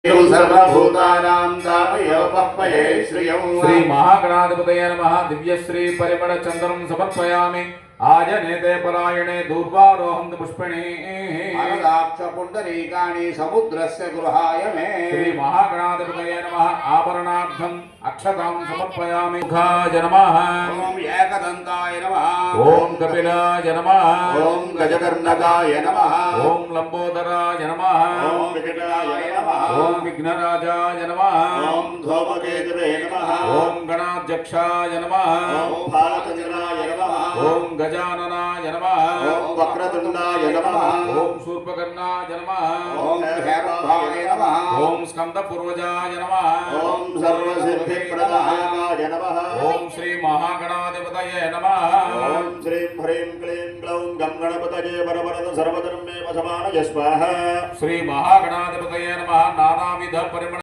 सर्वभूतानां तापयोपह्वये श्रियं श्री महागणाधिपतये नमः दिव्यश्री परिमळ चंद्रं समर्पयामि आजनेते परायणे दूर्वारोहं पुष्पिणी अनदाक्ष पुंडरीकाणि समुद्रस्य गृहाय मे श्री महागणाधिपतये नमः आभरणार्थम् अक्षतां समर्पयामि मुखाय नमः ओम एकदन्ताय नमः ओम कपिलाय नमः ओम गजकर्णकाय नमः ओम लंबोदराय नमः ओम विकटाय नमः ओम विघ्नराजाय नमः ओम धूमकेतवे नमः ओम गणाध्यक्षाय नमः ओम बालचन्द्राय नमः ओम गजाननाय नमः ओम वक्रतुण्डाय नमः ओम शूर्पकर्णाय नमः ओम भैरवाय नमः ओम स्कंदपूर्वजाय नमः ओम सर्वसिद्धिप्रदायकाय नमः ओम श्री महागणाधिपतये नमः ओम श्रीं ह्रीं क्लीं ग्लौं गं गणपतये वरवरद सर्वधर्मे वशमानय स्वाहा श्री महागणाधिपतये नमः नानाविध परिमळ